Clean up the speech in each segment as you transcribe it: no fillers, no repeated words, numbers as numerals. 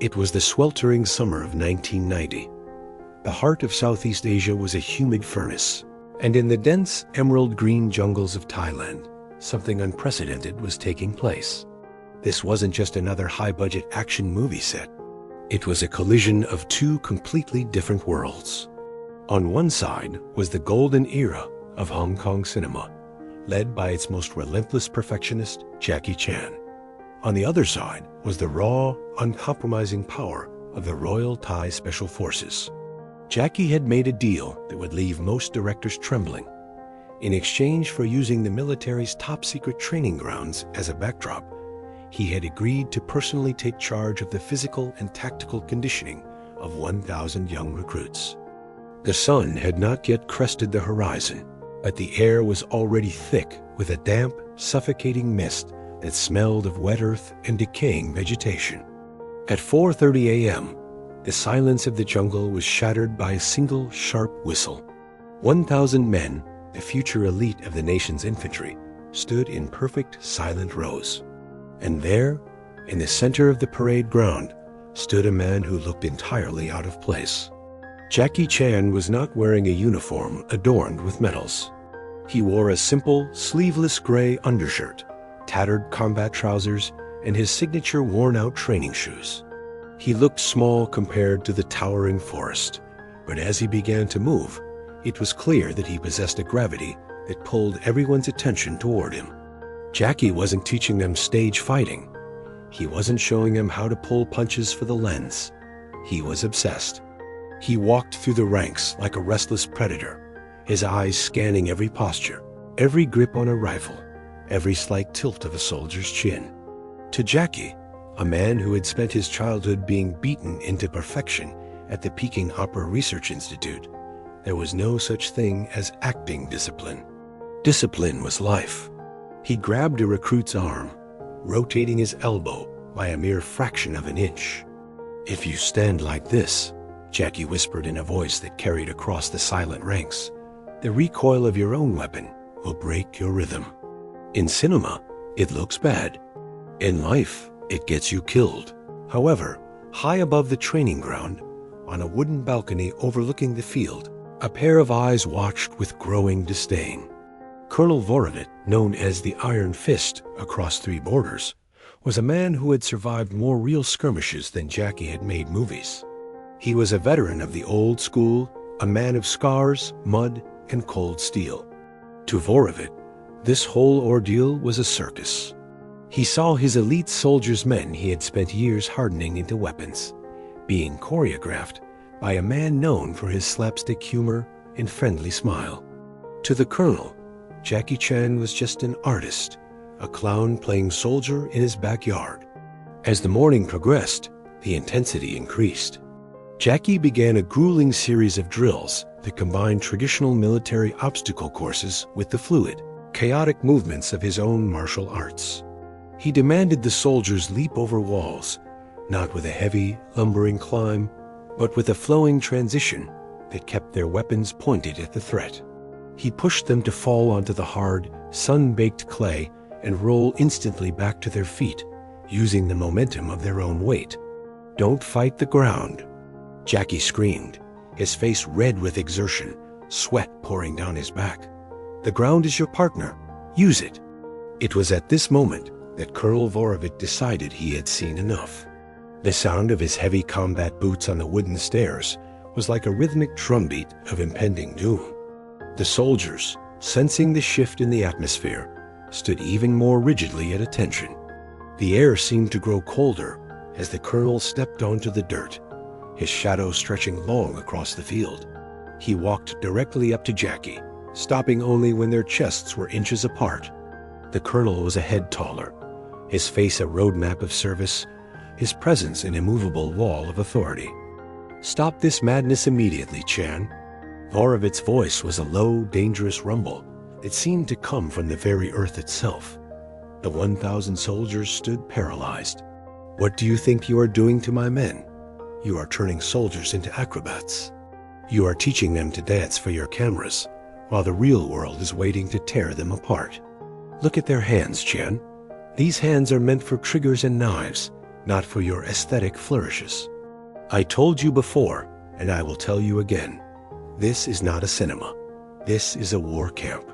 It was the sweltering summer of 1990. The heart of Southeast Asia was a humid furnace, and in the dense emerald green jungles of Thailand, something unprecedented was taking place. This wasn't just another high-budget action movie set. It was a collision of two completely different worlds. On one side was the golden era of Hong Kong cinema, led by its most relentless perfectionist, Jackie Chan. On the other side was the raw, uncompromising power of the Royal Thai Special Forces. Jackie had made a deal that would leave most directors trembling. In exchange for using the military's top-secret training grounds as a backdrop, he had agreed to personally take charge of the physical and tactical conditioning of 1,000 young recruits. The sun had not yet crested the horizon, but the air was already thick with a damp, suffocating mist that smelled of wet earth and decaying vegetation. At 4:30 a.m., the silence of the jungle was shattered by a single sharp whistle. 1,000 men, the future elite of the nation's infantry, stood in perfect silent rows. And there, in the center of the parade ground, stood a man who looked entirely out of place. Jackie Chan was not wearing a uniform adorned with medals. He wore a simple, sleeveless gray undershirt, tattered combat trousers, and his signature worn-out training shoes. He looked small compared to the towering forest, but as he began to move, it was clear that he possessed a gravity that pulled everyone's attention toward him. Jackie wasn't teaching them stage fighting. He wasn't showing them how to pull punches for the lens. He was obsessed. He walked through the ranks like a restless predator, his eyes scanning every posture, every grip on a rifle, every slight tilt of a soldier's chin. To Jackie, a man who had spent his childhood being beaten into perfection at the Peking Opera Research Institute, there was no such thing as acting discipline. Discipline was life. He grabbed a recruit's arm, rotating his elbow by a mere fraction of an inch. "If you stand like this," Jackie whispered in a voice that carried across the silent ranks, "the recoil of your own weapon will break your rhythm. In cinema, it looks bad. In life, it gets you killed." However, high above the training ground, on a wooden balcony overlooking the field, a pair of eyes watched with growing disdain. Colonel Vorovit, known as the Iron Fist across 3 borders, was a man who had survived more real skirmishes than Jackie had made movies. He was a veteran of the old school, a man of scars, mud, and cold steel. To Vorovit, this whole ordeal was a circus. He saw his elite soldiers' men he had spent years hardening into weapons, being choreographed by a man known for his slapstick humor and friendly smile. To the colonel, Jackie Chan was just an artist, a clown playing soldier in his backyard. As the morning progressed, the intensity increased. Jackie began a grueling series of drills that combined traditional military obstacle courses with the fluid, chaotic movements of his own martial arts. He demanded the soldiers leap over walls, not with a heavy, lumbering climb, but with a flowing transition that kept their weapons pointed at the threat. He pushed them to fall onto the hard, sun-baked clay and roll instantly back to their feet, using the momentum of their own weight. "Don't fight the ground," Jackie screamed, his face red with exertion, sweat pouring down his back. "The ground is your partner. Use it." It was at this moment that Colonel Vorovit decided he had seen enough. The sound of his heavy combat boots on the wooden stairs was like a rhythmic drumbeat of impending doom. The soldiers, sensing the shift in the atmosphere, stood even more rigidly at attention. The air seemed to grow colder as the colonel stepped onto the dirt, his shadow stretching long across the field. He walked directly up to Jackie, stopping only when their chests were inches apart. The colonel was a head taller, his face a roadmap of service, his presence an immovable wall of authority. "Stop this madness immediately, Chan." Vorovit's voice was a low, dangerous rumble that seemed to come from the very earth itself. The 1,000 soldiers stood paralyzed. "What do you think you are doing to my men? You are turning soldiers into acrobats. You are teaching them to dance for your cameras, while the real world is waiting to tear them apart. Look at their hands, Chan. These hands are meant for triggers and knives, not for your aesthetic flourishes. I told you before, and I will tell you again, this is not a cinema. This is a war camp.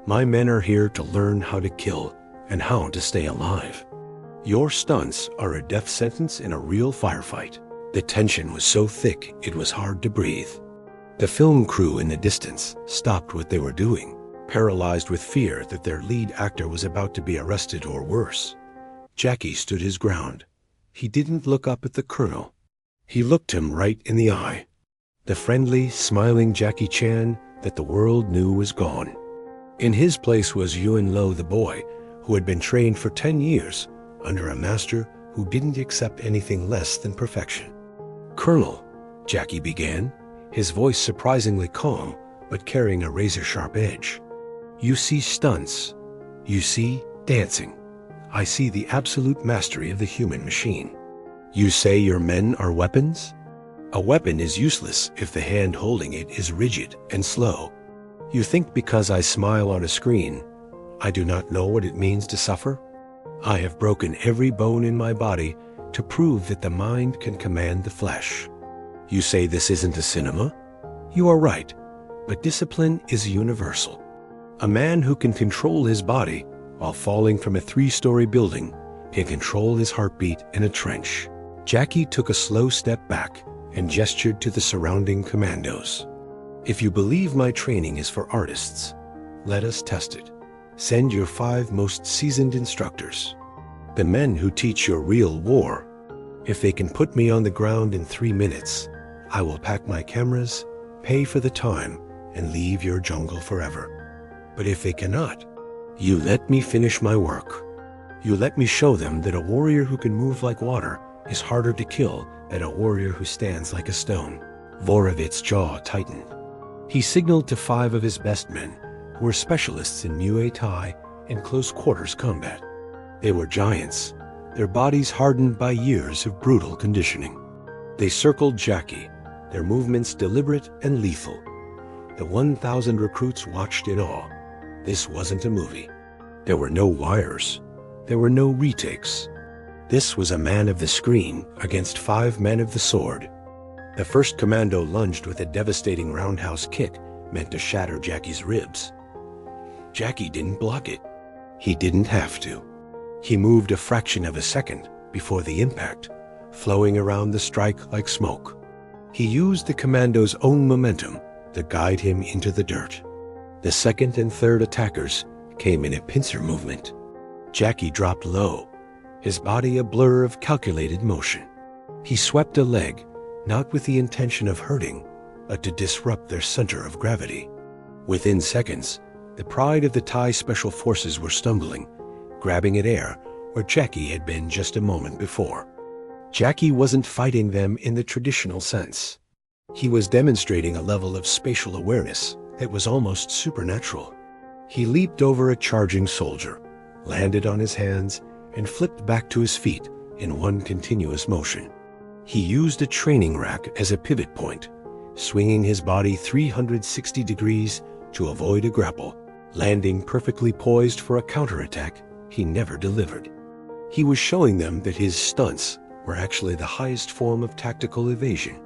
My men are here to learn how to kill and how to stay alive. Your stunts are a death sentence in a real firefight. The tension was so thick it was hard to breathe. The film crew in the distance stopped what they were doing, paralyzed with fear that their lead actor was about to be arrested or worse. Jackie stood his ground. He didn't look up at the colonel. He looked him right in the eye. The friendly, smiling Jackie Chan that the world knew was gone. In his place was Yuen Lo, the boy, who had been trained for 10 years under a master who didn't accept anything less than perfection. "Colonel," Jackie began, his voice surprisingly calm but carrying a razor-sharp edge. "You see stunts. You see dancing. I see the absolute mastery of the human machine. You say your men are weapons? A weapon is useless if the hand holding it is rigid and slow. You think because I smile on a screen, I do not know what it means to suffer? I have broken every bone in my body to prove that the mind can command the flesh. You say this isn't a cinema? You are right, but discipline is universal. A man who can control his body while falling from a 3-story building can control his heartbeat in a trench." Jackie took a slow step back and gestured to the surrounding commandos. "If you believe my training is for artists, let us test it. Send your 5 most seasoned instructors, the men who teach your real war. If they can put me on the ground in 3 minutes, I will pack my cameras, pay for the time, and leave your jungle forever. But if they cannot, you let me finish my work. You let me show them that a warrior who can move like water is harder to kill than a warrior who stands like a stone." Vorovich's jaw tightened. He signaled to 5 of his best men, who were specialists in Muay Thai and close-quarters combat. They were giants, their bodies hardened by years of brutal conditioning. They circled Jackie, their movements deliberate and lethal. The 1,000 recruits watched in awe. This wasn't a movie. There were no wires. There were no retakes. This was a man of the screen against 5 men of the sword. The first commando lunged with a devastating roundhouse kick meant to shatter Jackie's ribs. Jackie didn't block it. He didn't have to. He moved a fraction of a second before the impact, flowing around the strike like smoke. He used the commando's own momentum to guide him into the dirt. The second and third attackers came in a pincer movement. Jackie dropped low, his body a blur of calculated motion. He swept a leg, not with the intention of hurting, but to disrupt their center of gravity. Within seconds, the pride of the Thai Special Forces were stumbling, grabbing at air where Jackie had been just a moment before. Jackie wasn't fighting them in the traditional sense. He was demonstrating a level of spatial awareness that was almost supernatural. He leaped over a charging soldier, landed on his hands, and flipped back to his feet in one continuous motion. He used a training rack as a pivot point, swinging his body 360 degrees to avoid a grapple, landing perfectly poised for a counterattack he never delivered. He was showing them that his stunts were actually the highest form of tactical evasion.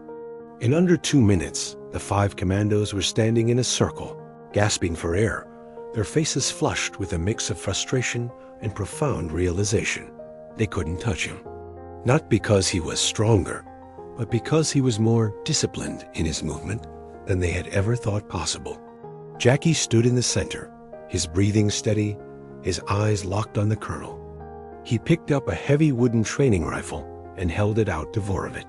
In under 2 minutes, the 5 commandos were standing in a circle, gasping for air, their faces flushed with a mix of frustration and profound realization. They couldn't touch him. Not because he was stronger, but because he was more disciplined in his movement than they had ever thought possible. Jackie stood in the center, his breathing steady, his eyes locked on the colonel. He picked up a heavy wooden training rifle and held it out to Vorovich.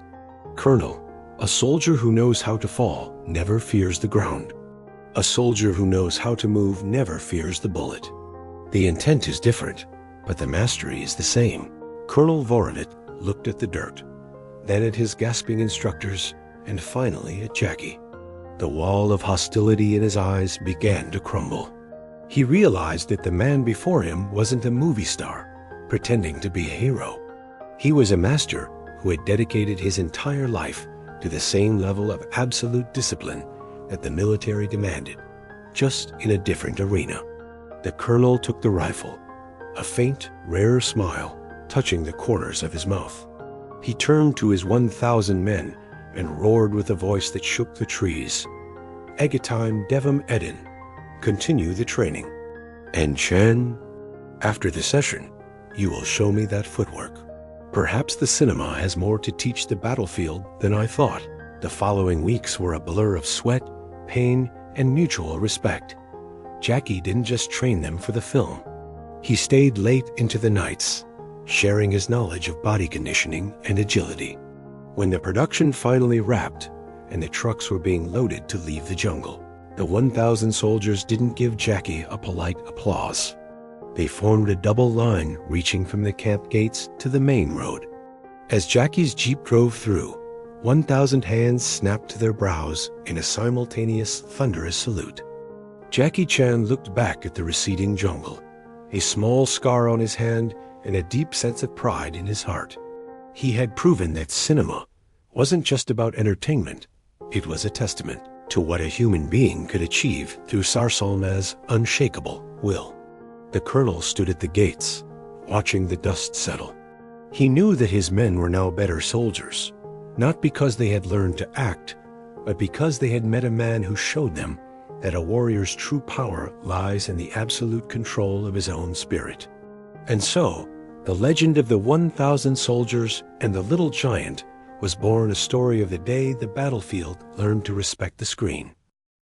"Colonel, a soldier who knows how to fall never fears the ground. A soldier who knows how to move never fears the bullet. The intent is different, but the mastery is the same." Colonel Vorovich looked at the dirt, then at his gasping instructors, and finally at Jackie. The wall of hostility in his eyes began to crumble. He realized that the man before him wasn't a movie star, pretending to be a hero. He was a master who had dedicated his entire life to the same level of absolute discipline that the military demanded, just in a different arena. The colonel took the rifle, a faint, rare smile touching the corners of his mouth. He turned to his 1,000 men and roared with a voice that shook the trees. "Egatime Devum Edin. Continue the training. And Chan, after the session, you will show me that footwork." Perhaps the cinema has more to teach the battlefield than I thought. The following weeks were a blur of sweat, pain, and mutual respect. Jackie didn't just train them for the film. He stayed late into the nights, sharing his knowledge of body conditioning and agility. When the production finally wrapped and the trucks were being loaded to leave the jungle, the 1,000 soldiers didn't give Jackie a polite applause. They formed a double line reaching from the camp gates to the main road. As Jackie's jeep drove through, 1,000 hands snapped to their brows in a simultaneous thunderous salute. Jackie Chan looked back at the receding jungle, a small scar on his hand and a deep sense of pride in his heart. He had proven that cinema wasn't just about entertainment, it was a testament to what a human being could achieve through Sarsolma's unshakable will. The colonel stood at the gates, watching the dust settle. He knew that his men were now better soldiers, not because they had learned to act, but because they had met a man who showed them that a warrior's true power lies in the absolute control of his own spirit. And so, the legend of the 1,000 soldiers and the little giant was born, a story of the day the battlefield learned to respect the screen.